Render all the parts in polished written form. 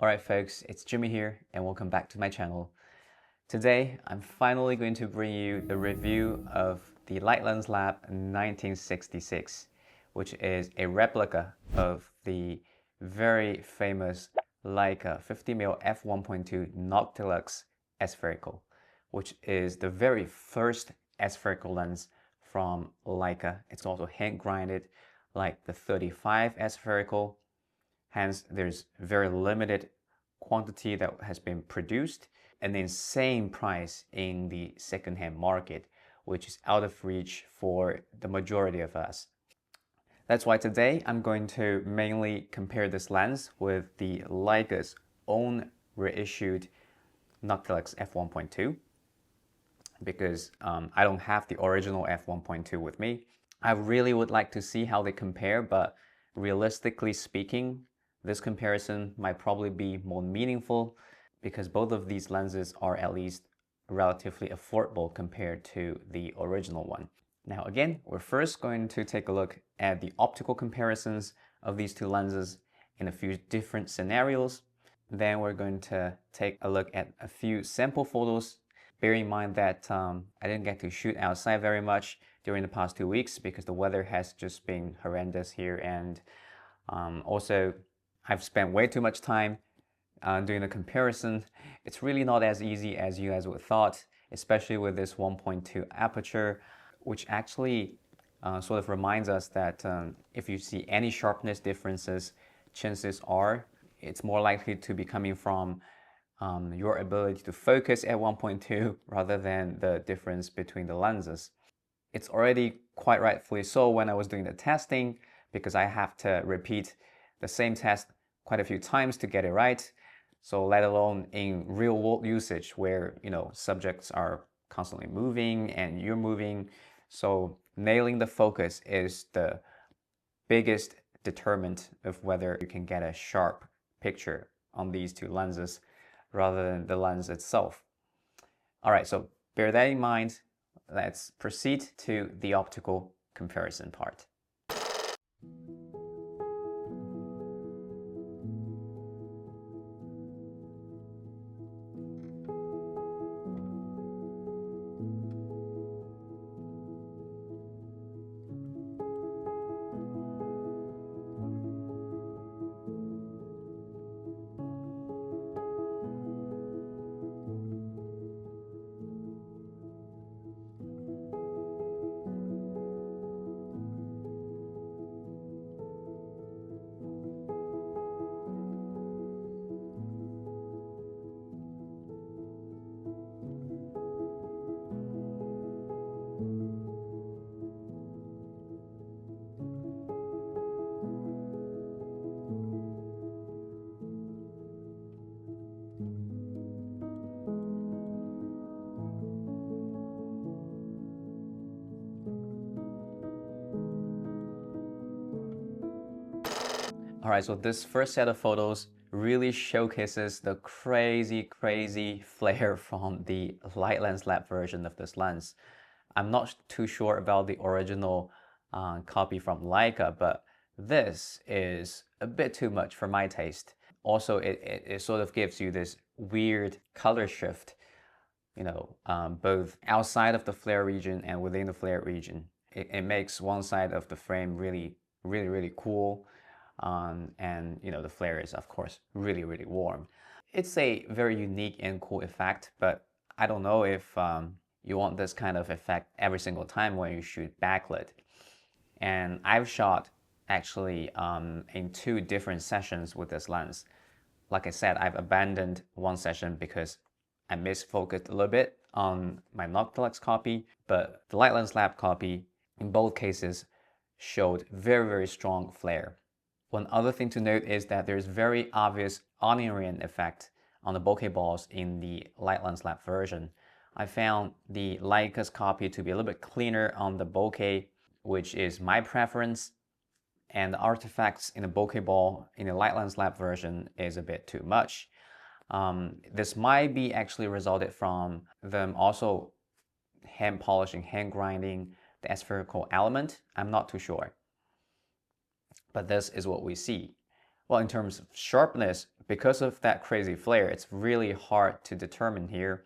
Alright folks, it's Jimmy here and welcome back to my channel. Today, I'm finally going to bring you the review of the Leica Lab 1966, which is a replica of the very famous Leica 50mm f1.2 Noctilux aspherical, which is the very first aspherical lens from Leica. It's also hand grinded like the 35 aspherical. Hence, there's very limited quantity that has been produced, an insane price in the secondhand market, which is out of reach for the majority of us. That's why today I'm going to mainly compare this lens with the Leica's own reissued Noctilux f1.2 because I don't have the original f1.2 with me. I really would like to see how they compare, but realistically speaking, this comparison might probably be more meaningful because both of these lenses are at least relatively affordable compared to the original one. Now again, we're first going to take a look at the optical comparisons of these two lenses in a few different scenarios. Then we're going to take a look at a few sample photos. Bear in mind that I didn't get to shoot outside very much during the past 2 weeks because the weather has just been horrendous here, and also I've spent way too much time doing the comparison. It's really not as easy as you guys would thought, especially with this 1.2 aperture, which actually sort of reminds us that if you see any sharpness differences, chances are it's more likely to be coming from your ability to focus at 1.2 rather than the difference between the lenses. It's already quite rightfully so when I was doing the testing, because I have to repeat the same test quite a few times to get it right. So let alone in real world usage where, subjects are constantly moving and you're moving. So nailing the focus is the biggest determinant of whether you can get a sharp picture on these two lenses rather than the lens itself. All right, so bear that in mind. Let's proceed to the optical comparison part. All right, so this first set of photos really showcases the crazy flare from the Leica Lab version of this lens. I'm not too sure about the original copy from Leica, but this is a bit too much for my taste. Also, it sort of gives you this weird color shift, both outside of the flare region and within the flare region. It makes one side of the frame really cool. And the flare is of course really warm. It's a very unique and cool effect, but I don't know if you want this kind of effect every single time when you shoot backlit. And I've shot actually in 2 different sessions with this lens. Like I said, I've abandoned one session because I misfocused a little bit on my Noctilux copy, but the Leica Lab copy in both cases showed very strong flare. One other thing to note is that there's very obvious onion ring effect on the bokeh balls in the Leica Lab version. I found the Leica's copy to be a little bit cleaner on the bokeh, which is my preference, and the artifacts in the bokeh ball in the Leica Lab version is a bit too much. This might be actually resulted from them also hand polishing, hand grinding the aspherical element. I'm not too sure. But this is what we see. Well, in terms of sharpness, because of that crazy flare, it's really hard to determine here.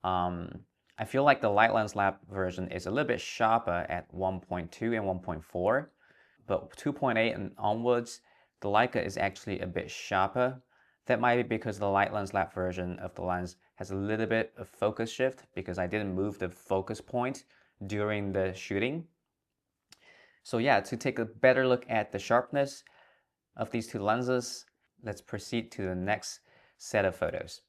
I feel like the Light Lens Lab version is a little bit sharper at 1.2 and 1.4, but 2.8 and onwards, the Leica is actually a bit sharper. That might be because the Light Lens Lab version of the lens has a little bit of focus shift because I didn't move the focus point during the shooting. So yeah, to take a better look at the sharpness of these two lenses, let's proceed to the next set of photos.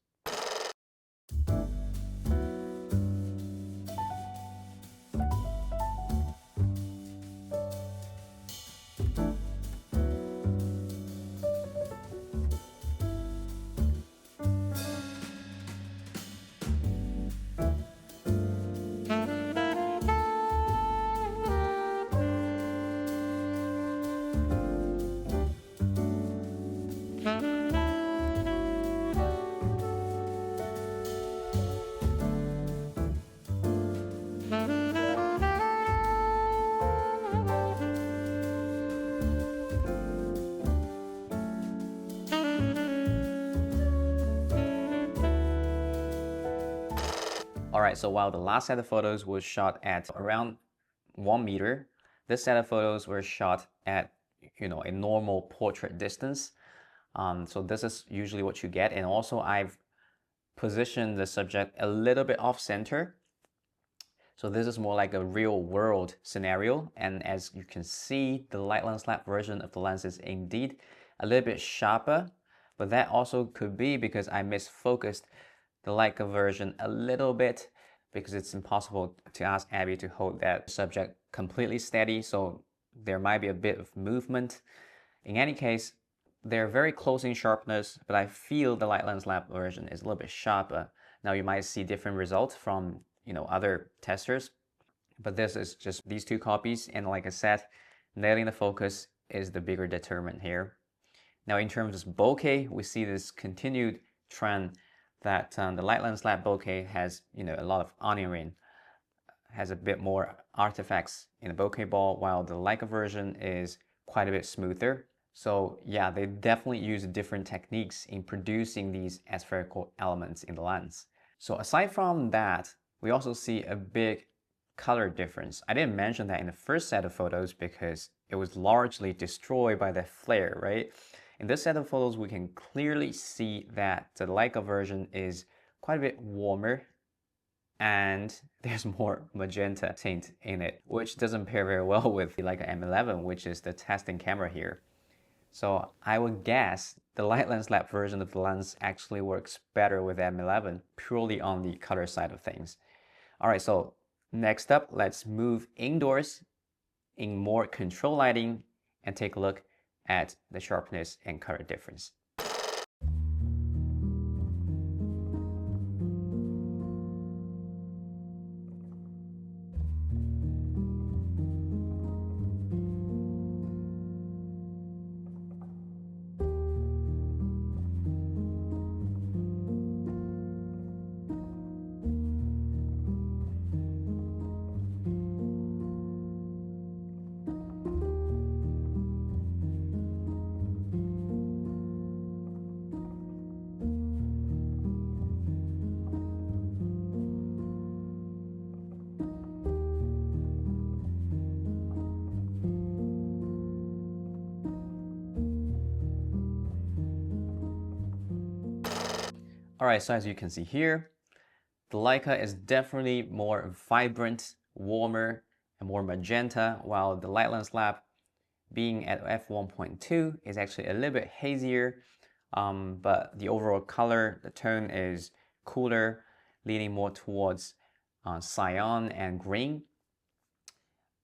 Alright, so while the last set of photos was shot at around 1 meter, this set of photos were shot at a normal portrait distance. So this is usually what you get, and also I've positioned the subject a little bit off center. So this is more like a real world scenario, and as you can see, the Light Lens Lab version of the lens is indeed a little bit sharper, but that also could be because I misfocused the Leica version a little bit, because it's impossible to ask Abby to hold that subject completely steady, so there might be a bit of movement. In any case, they're very close in sharpness, but I feel the Light Lens Lab version is a little bit sharper. Now you might see different results from other testers, but this is just these two copies, and like I said, nailing the focus is the bigger determinant here. Now in terms of bokeh, we see this continued trend that the Light Lens Lab bokeh has a lot of onion ring, has a bit more artifacts in the bokeh ball, while the Leica version is quite a bit smoother. So yeah, they definitely use different techniques in producing these aspherical elements in the lens. So aside from that, we also see a big color difference. I didn't mention that in the first set of photos because it was largely destroyed by the flare, right? In this set of photos, we can clearly see that the Leica version is quite a bit warmer and there's more magenta tint in it, which doesn't pair very well with the Leica M11, which is the testing camera here. So I would guess the Light Lens Lab version of the lens actually works better with M11, purely on the color side of things. All right, so next up, let's move indoors in more control lighting and take a look at the sharpness and color difference. Alright, so as you can see here, the Leica is definitely more vibrant, warmer, and more magenta, while the Light Lens Lab, being at f1.2, is actually a little bit hazier, but the overall color, the tone is cooler, leaning more towards cyan and green,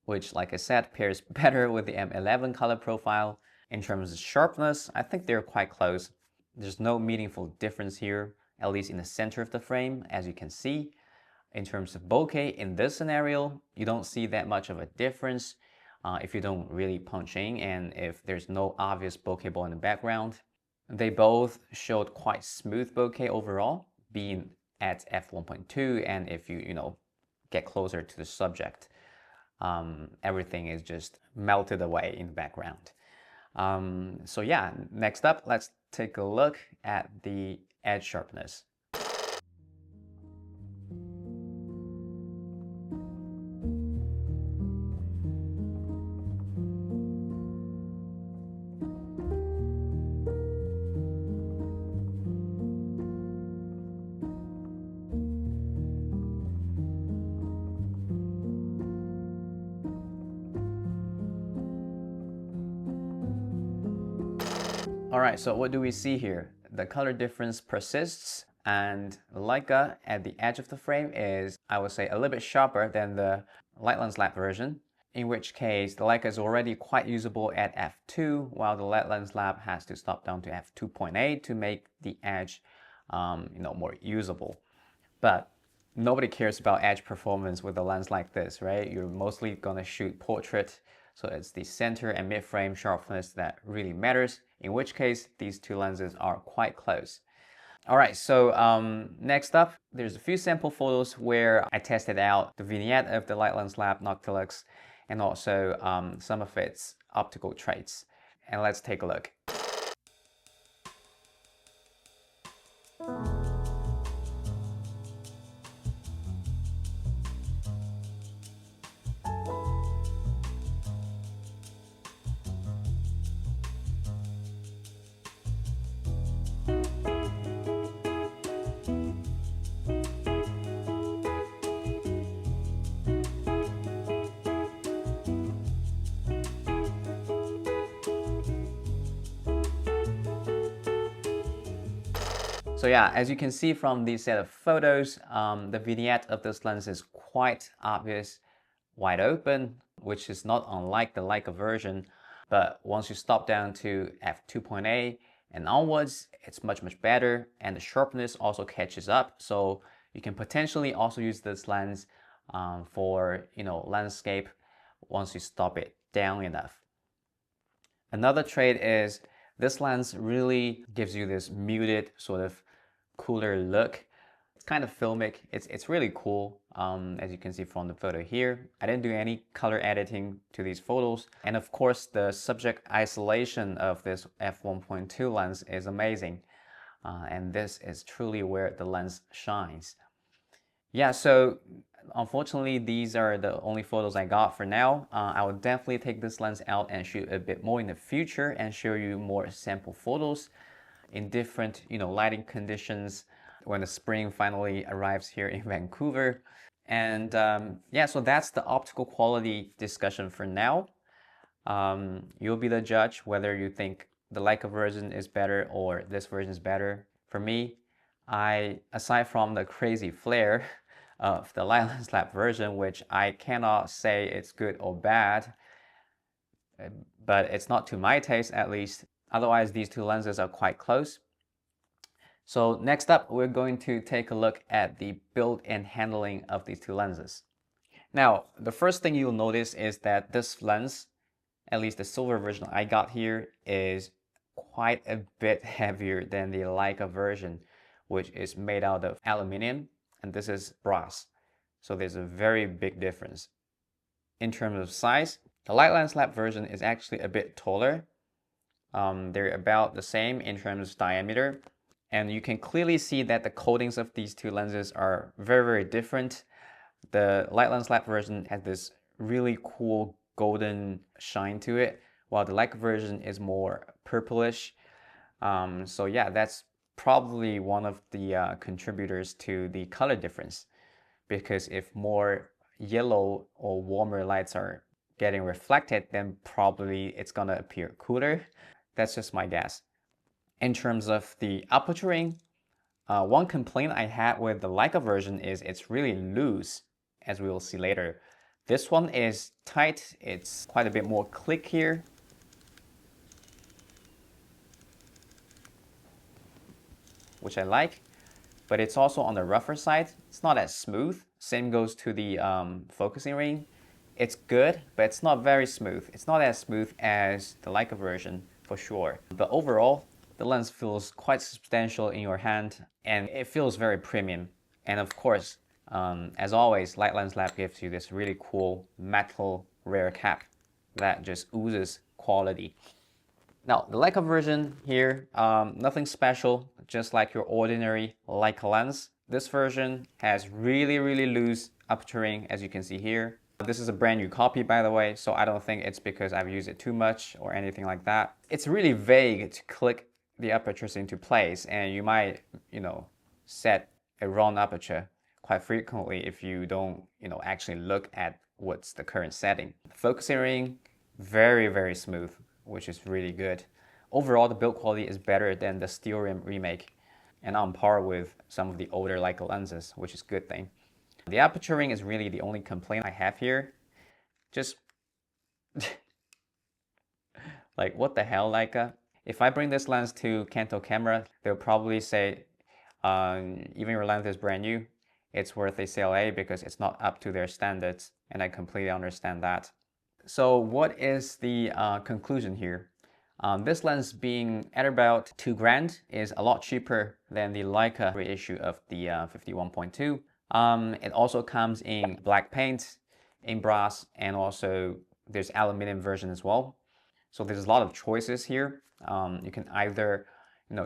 which, like I said, pairs better with the M11 color profile. In terms of sharpness, I think they're quite close. There's no meaningful difference here, at least in the center of the frame, as you can see. In terms of bokeh, in this scenario, you don't see that much of a difference if you don't really punch in and if there's no obvious bokeh ball in the background. They both showed quite smooth bokeh overall, being at f1.2, and if you get closer to the subject, everything is just melted away in the background. So yeah, next up, let's take a look at the edge sharpness. All right, so what do we see here? The color difference persists, and Leica at the edge of the frame is, I would say, a little bit sharper than the light lens lab version, in which case the Leica is already quite usable at f2, while the light lens lab has to stop down to f2.8 to make the edge more usable. But nobody cares about edge performance with a lens like this, right? You're mostly gonna shoot portrait, so it's the center and mid-frame sharpness that really matters, in which case these two lenses are quite close. All right, so next up, there's a few sample photos where I tested out the vignette of the Light Lens Lab Noctilux and also some of its optical traits. And let's take a look. So yeah, as you can see from this set of photos, the vignette of this lens is quite obvious, wide open, which is not unlike the Leica version. But once you stop down to f2.8 and onwards, it's much better, and the sharpness also catches up. So you can potentially also use this lens for landscape once you stop it down enough. Another trait is this lens really gives you this muted sort of cooler look. It's kind of filmic. It's really cool, as you can see from the photo here. I didn't do any color editing to these photos. And of course, the subject isolation of this f1.2 lens is amazing. And this is truly where the lens shines. Yeah, so unfortunately, these are the only photos I got for now. I will definitely take this lens out and shoot a bit more in the future and show you more sample photos in different, lighting conditions when the spring finally arrives here in Vancouver. And yeah, so that's the optical quality discussion for now. You'll be the judge whether you think the Leica version is better or this version is better. For me, aside from the crazy flare of the Light Lens Lab version, which I cannot say it's good or bad, but it's not to my taste at least. Otherwise, these two lenses are quite close. So next up, we're going to take a look at the build and handling of these two lenses. Now, the first thing you'll notice is that this lens, at least the silver version I got here, is quite a bit heavier than the Leica version, which is made out of aluminium, and this is brass. So there's a very big difference. In terms of size, the Light Lens Lab version is actually a bit taller. They're about the same in terms of diameter. And you can clearly see that the coatings of these two lenses are very different. The Light Lens Lab version has this really cool golden shine to it, while the Leica version is more purplish. So yeah, that's probably one of the contributors to the color difference, because if more yellow or warmer lights are getting reflected, then probably it's gonna appear cooler. That's just my guess. In terms of the aperturing, one complaint I had with the Leica version is it's really loose, as we will see later. This one is tight, it's quite a bit more click here. Which I like, but it's also on the rougher side. It's not as smooth. Same goes to the focusing ring. It's good, but it's not very smooth. It's not as smooth as the Leica version, for sure. But overall, the lens feels quite substantial in your hand, and it feels very premium. And of course, as always, Light Lens Lab gives you this really cool metal rare cap that just oozes quality. Now, the Leica version here, nothing special, just like your ordinary Leica lens. This version has really loose aperturing, as you can see here. This is a brand new copy, by the way, so I don't think it's because I've used it too much or anything like that. It's really vague to click the apertures into place, and you might, set a wrong aperture quite frequently if you don't, actually look at what's the current setting. Focusing ring, very smooth, which is really good. Overall, the build quality is better than the steel rim remake and on par with some of the older Leica lenses, which is a good thing. The aperturing is really the only complaint I have here. Just like, what the hell, Leica? If I bring this lens to Canto camera, they'll probably say, even your lens is brand new, it's worth a CLA because it's not up to their standards, and I completely understand that. So what is the conclusion here? This lens being at about 2 grand is a lot cheaper than the Leica reissue of the f1.2. It also comes in black paint, in brass, and also there's aluminum version as well. So there's a lot of choices here. You can either,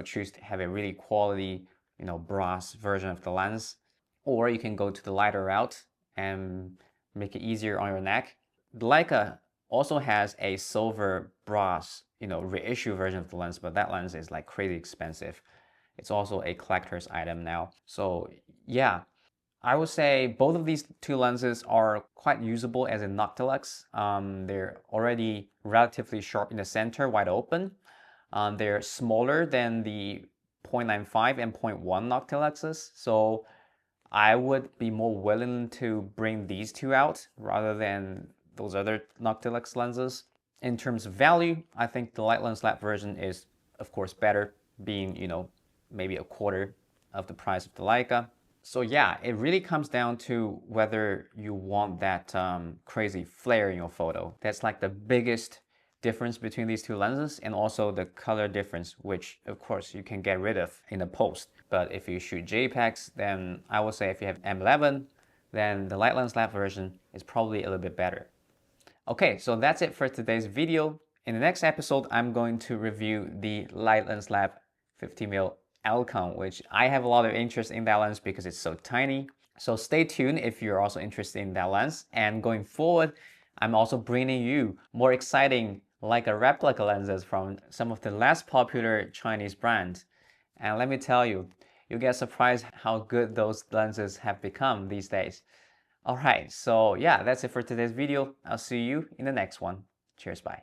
choose to have a really quality, brass version of the lens, or you can go to the lighter route and make it easier on your neck. The Leica also has a silver brass, reissue version of the lens, but that lens is like crazy expensive. It's also a collector's item now. So yeah, I would say both of these two lenses are quite usable as a Noctilux. They're already relatively sharp in the center, wide open. They're smaller than the 0.95 and 0.1 Noctiluxes, so I would be more willing to bring these two out rather than those other Noctilux lenses. In terms of value, I think the light lens lab version is, of course, better, being, maybe a quarter of the price of the Leica. So yeah, it really comes down to whether you want that crazy flare in your photo. That's like the biggest difference between these two lenses, and also the color difference, which of course you can get rid of in the post. But if you shoot JPEGs, then I would say if you have M11, then the light lens lab version is probably a little bit better. Okay, so that's it for today's video. In the next episode, I'm going to review the light lens lab 50mm Alcon, which I have a lot of interest in that lens because it's so tiny. So stay tuned if you're also interested in that lens. And going forward, I'm also bringing you more exciting Leica replica lenses from some of the less popular Chinese brands. And let me tell you, you'll get surprised how good those lenses have become these days. Alright, so yeah, that's it for today's video. I'll see you in the next one. Cheers, bye.